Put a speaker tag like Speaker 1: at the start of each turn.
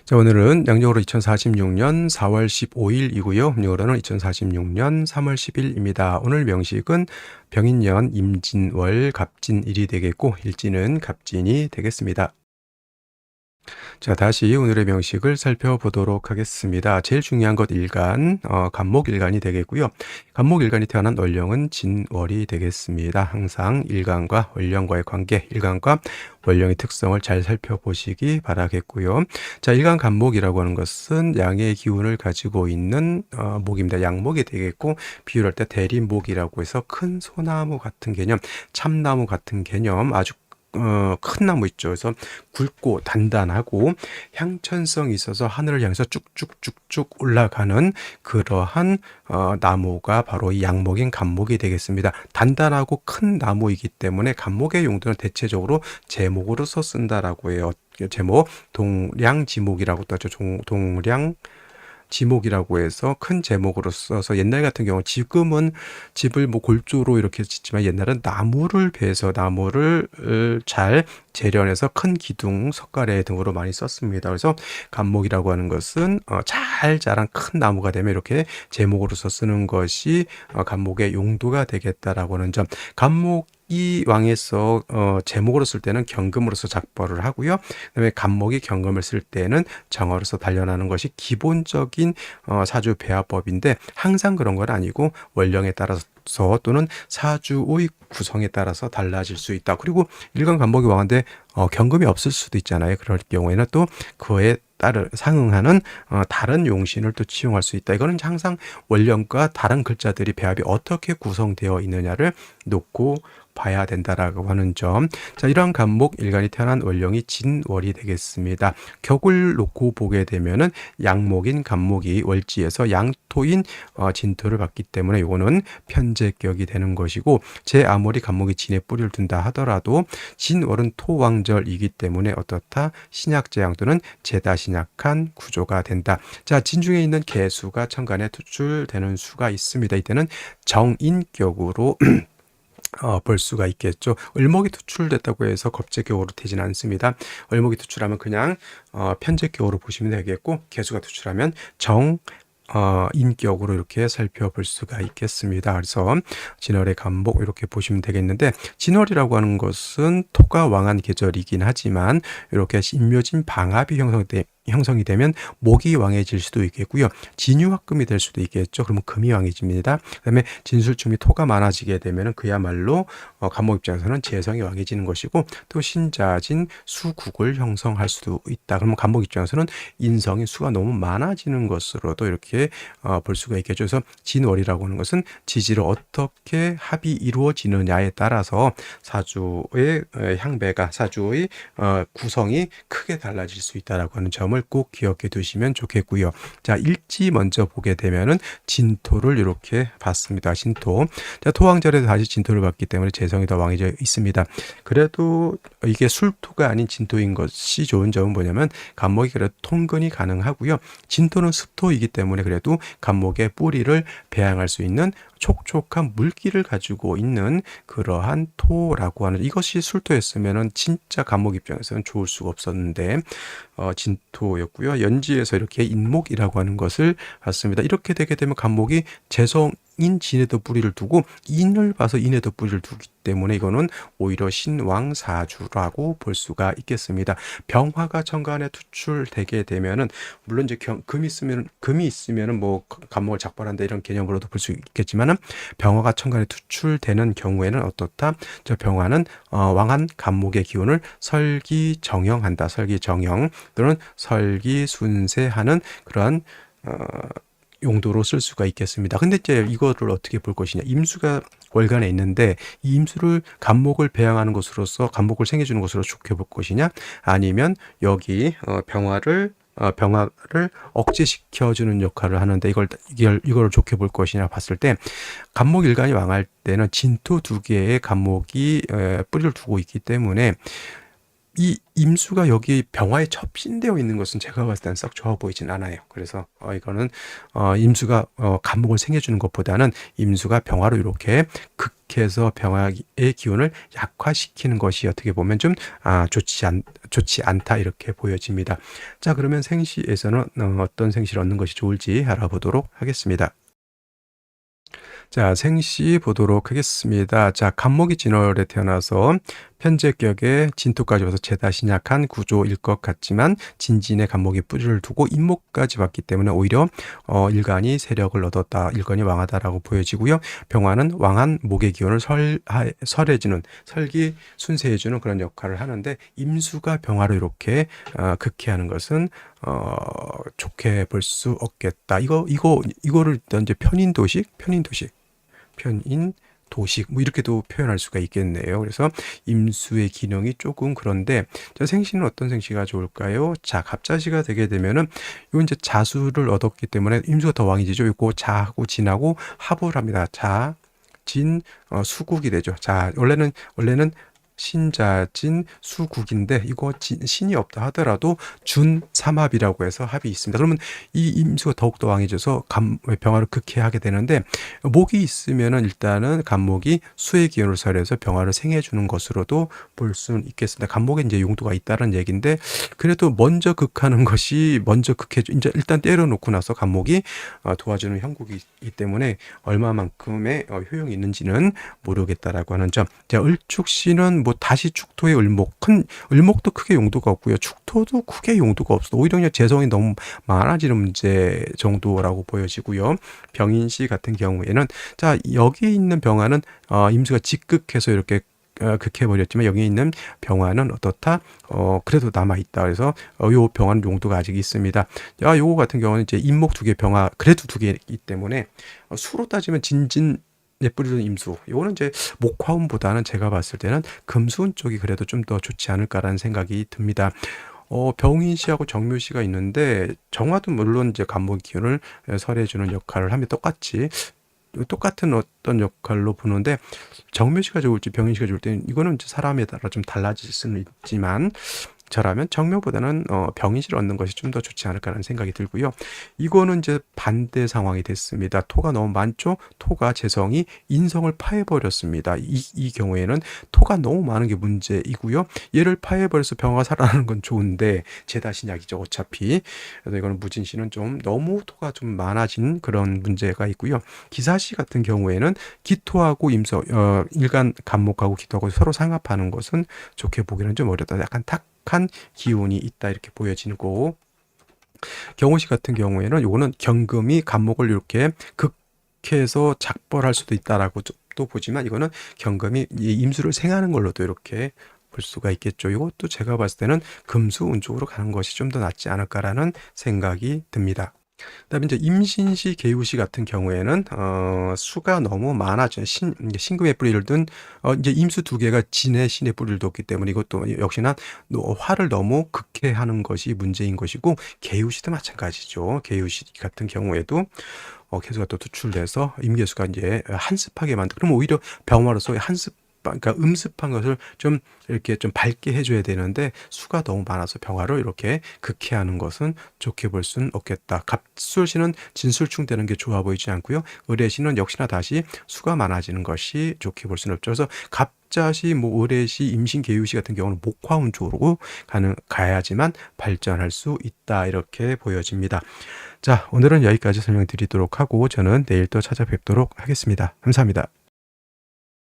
Speaker 1: 자, 오늘은 양력으로 2046년 4월 15일이고요. 음력으로는 2046년 3월 10일입니다. 오늘 명식은 병인년 임진월 갑진일이 되겠고 일진은 갑진이 되겠습니다. 자, 다시 오늘의 명식을 살펴보도록 하겠습니다. 제일 중요한 것 일간, 간목일간이 되겠고요. 간목일간이 태어난 월령은 진월이 되겠습니다. 항상 일간과 월령과의 관계, 일간과 월령의 특성을 잘 살펴보시기 바라겠고요. 자, 일간 간목이라고 하는 것은 양의 기운을 가지고 있는 목입니다. 양목이 되겠고 비유할 때 대림목이라고 해서 큰 소나무 같은 개념, 참나무 같은 개념, 아주 큰 나무 있죠. 그래서 굵고 단단하고 향천성이 있어서 하늘을 향해서 쭉쭉쭉쭉 올라가는 그러한 나무가 바로 이 양목인 간목이 되겠습니다. 단단하고 큰 나무이기 때문에 간목의 용도는 대체적으로 제목으로서 쓴다라고 해요. 제목 동량지목이라고 또 하죠. 동량 지목이라고 해서 큰 제목으로 써서 옛날 같은 경우 지금은 집을 뭐 골조로 이렇게 짓지만 옛날은 나무를 베서 나무를 잘 재련해서 큰 기둥, 석가래 등으로 많이 썼습니다. 그래서 간목이라고 하는 것은 잘 자란 큰 나무가 되면 이렇게 제목으로서 쓰는 것이 간목의 용도가 되겠다라고 하는 점. 간목 이 왕에서 제목으로 쓸 때는 경금으로서 작벌을 하고요. 그다음에 간목이 경금을 쓸 때는 정어로서 단련하는 것이 기본적인 사주 배합법인데 항상 그런 건 아니고 월령에 따라서 또는 사주의 구성에 따라서 달라질 수 있다. 그리고 일간 간목이 왕한데 경금이 없을 수도 있잖아요. 그럴 경우에는 또 그에 따른 상응하는 다른 용신을 또 치용할 수 있다. 이거는 항상 월령과 다른 글자들이 배합이 어떻게 구성되어 있느냐를 놓고 봐야 된다라고 하는 점. 자, 이러한 간목 일간이 태어난 월령이 진월이 되겠습니다. 격을 놓고 보게 되면은 양목인 간목이 월지에서 양토인 진토를 받기 때문에 이거는 편제격이 되는 것이고, 제 아무리 간목이 진에 뿌리를 둔다 하더라도 진월은 토왕절이기 때문에 어떻다? 신약제양 또는 제다 신약한 구조가 된다. 자, 진중에 있는 개수가 천간에 투출되는 수가 있습니다. 이때는 정인격으로 볼 수가 있겠죠. 을목이 투출됐다고 해서 겁재격으로 되지는 않습니다. 을목이 투출하면 그냥 편제격으로 보시면 되겠고, 개수가 투출하면 인격으로 이렇게 살펴볼 수가 있겠습니다. 그래서 진월의 간목 이렇게 보시면 되겠는데, 진월이라고 하는 것은 토가 왕한 계절이긴 하지만 이렇게 인묘진 방합이 형성이 되면 목이 왕해질 수도 있겠고요. 진유합금이 될 수도 있겠죠. 그러면 금이 왕해집니다. 그다음에 진술충이 토가 많아지게 되면 그야말로 간목 입장에서는 재성이 왕해지는 것이고, 또 신자진 수국을 형성할 수도 있다. 그러면 간목 입장에서는 인성이 수가 너무 많아지는 것으로도 이렇게 볼 수가 있겠죠. 그래서 진월이라고 하는 것은 지지로 어떻게 합이 이루어지느냐에 따라서 사주의 향배가 사주의 구성이 크게 달라질 수 있다라고 하는 점을 꼭 기억해 두시면 좋겠고요. 자, 일지 먼저 보게 되면은 진토를 이렇게 봤습니다. 진토. 자, 토왕절에도 다시 진토를 봤기 때문에 재성이 더 왕해져 있습니다. 그래도 이게 술토가 아닌 진토인 것이 좋은 점은 뭐냐면 간목이 그래도 통근이 가능하고요. 진토는 습토이기 때문에 그래도 간목의 뿌리를 배양할 수 있는 촉촉한 물기를 가지고 있는 그러한 토라고 하는, 이것이 술토였으면은 진짜 간목 입장에서는 좋을 수가 없었는데 진토였고요. 연지에서 이렇게 인목이라고 하는 것을 봤습니다. 이렇게 되게 되면 간목이 재성인 진에도 뿌리를 두고 인을 봐서 인에도 뿌리를 두기 때문에 이거는 오히려 신왕사주라고 볼 수가 있겠습니다. 병화가 천간에 투출되게 되면은 물론 이제 금이 있으면은 뭐 간목을 작발한다 이런 개념으로도 볼 수 있겠지만은 병화가 천간에 투출되는 경우에는 어떻다? 저 병화는 왕한 간목의 기운을 설기정형한다. 설기정형 또는 설기순세하는 그러한 용도로 쓸 수가 있겠습니다. 근데 이제 이거를 어떻게 볼 것이냐. 임수가 월간에 있는데 이 임수를 간목을 배양하는 것으로서 간목을 생겨주는 것으로 좋게 볼 것이냐, 아니면 여기 병화를 억제시켜주는 역할을 하는데 이걸 좋게 볼 것이냐 봤을 때, 간목 일간이 왕할 때는 진토 두 개의 간목이 뿌리를 두고 있기 때문에 이 임수가 여기 병화에 첩신되어 있는 것은 제가 봤을 때는 썩 좋아 보이진 않아요. 그래서 이거는 임수가 간목을 생해 주는 것보다는 임수가 병화로 이렇게 극해서 병화의 기운을 약화시키는 것이 어떻게 보면 좀 좋지 않다 이렇게 보여집니다. 자, 그러면 생시에서는 어떤 생시를 얻는 것이 좋을지 알아보도록 하겠습니다. 자, 생시 보도록 하겠습니다. 자, 간목이 진월에 태어나서 편제격에 진토까지 와서 죄다 신약한 구조일 것 같지만 진진의 간목이 뿌리를 두고 임목까지 왔기 때문에 오히려 일간이 세력을 얻었다. 일간이 왕하다라고 보여지고요. 병화는 왕한 목의 기운을 설해주는, 설기 순세해주는 그런 역할을 하는데 임수가 병화로 이렇게 극해하는 것은 좋게 볼 수 없겠다. 이거를 이제 편인 도식 뭐 이렇게도 표현할 수가 있겠네요. 그래서 임수의 기능이 조금 그런데 자, 생시는 어떤 생시가 좋을까요? 자, 갑자시가 되게 되면은 요 이제 자수를 얻었기 때문에 임수가 더 왕이지죠. 요거 자하고 진하고 합을 합니다. 자, 진, 수국이 되죠. 자, 원래는 신자진 수국인데 이거 신이 없다 하더라도 준삼합이라고 해서 합이 있습니다. 그러면 이 임수가 더욱더 왕해져서 병화를 극해하게 되는데 목이 있으면은 일단은 간목이 수의 기운을 설해서 병화를 생해주는 것으로도 볼 수는 있겠습니다. 간목에 이제 용도가 있다는 얘기인데 그래도 먼저 극하는 것이 먼저 극해주 이제 일단 때려놓고 나서 간목이 도와주는 형국이기 때문에 얼마만큼의 효용이 있는지는 모르겠다라고 하는 점. 자, 을축신은 뭐 다시 축토의 을목도 크게 용도가 없고요. 축토도 크게 용도가 없어. 오히려 그냥 재성이 너무 많아지는 문제 정도라고 보여지고요. 병인시 같은 경우에는 자, 여기 있는 병화는 임수가 직극해서 이렇게 극해버렸지만 여기 있는 병화는 어떻다? 그래도 남아있다. 그래서 요 병화는 용도가 아직 있습니다. 요거 같은 경우는 이제 임목 두 개 병화 그래도 두 개이기 때문에 수로 따지면 진진 뿌리는 임수. 요거는 이제 목화운보다는 제가 봤을 때는 금수운 쪽이 그래도 좀 더 좋지 않을까라는 생각이 듭니다. 병인시하고 정묘시가 있는데 정화도 물론 이제 간목 기운을 설해주는 역할을 하면 똑같은 어떤 역할로 보는데 정묘시가 좋을지 병인시가 좋을 때는 이거는 이제 사람에 따라 좀 달라질 수는 있지만 저라면 정묘보다는 병인시를 얻는 것이 좀 더 좋지 않을까라는 생각이 들고요. 이거는 이제 반대 상황이 됐습니다. 토가 너무 많죠. 토가 재성이 인성을 파해버렸습니다. 이 경우에는 토가 너무 많은 게 문제이고요. 얘를 파해버려서 병화가 살아나는 건 좋은데 재다신약이죠. 어차피. 그래서 이거는 무진시는 좀 너무 토가 좀 많아진 그런 문제가 있고요. 기사시 같은 경우에는 기토하고 일간 간목하고 기토하고 서로 상합하는 것은 좋게 보기는 좀 어렵다. 약간 한 기운이 있다 이렇게 보여지는 거고 경호시 같은 경우에는 요거는 경금이 간목을 이렇게 극해서 작벌할 수도 있다라고 또 보지만 이거는 경금이 임수를 생하는 걸로도 이렇게 볼 수가 있겠죠. 이것도 제가 봤을 때는 금수운 쪽으로 가는 것이 좀 더 낫지 않을까라는 생각이 듭니다. 그다음에 이제 임신시, 계유시 같은 경우에는 수가 너무 많아져 신금의 뿌리를 둔 이제 임수 두 개가 진의 신의 뿌리를 뒀기 때문에 이것도 역시나 화를 너무 극해하는 것이 문제인 것이고 계유시도 마찬가지죠. 계유시 같은 경우에도 개수가 또 투출돼서 임계수가 이제 한습하게 만들. 그럼 오히려 병화로서 그러니까 음습한 것을 좀 이렇게 좀 밝게 해줘야 되는데 수가 너무 많아서 병화로 이렇게 극해하는 것은 좋게 볼 수는 없겠다. 갑술시는 진술충되는 게 좋아 보이지 않고요. 을해시는 역시나 다시 수가 많아지는 것이 좋게 볼 수는 없죠. 그래서 갑자시, 을해시, 임신, 계유시 같은 경우는 목화운 쪽으로 가야지만 발전할 수 있다 이렇게 보여집니다. 자, 오늘은 여기까지 설명드리도록 하고 저는 내일 또 찾아뵙도록 하겠습니다. 감사합니다.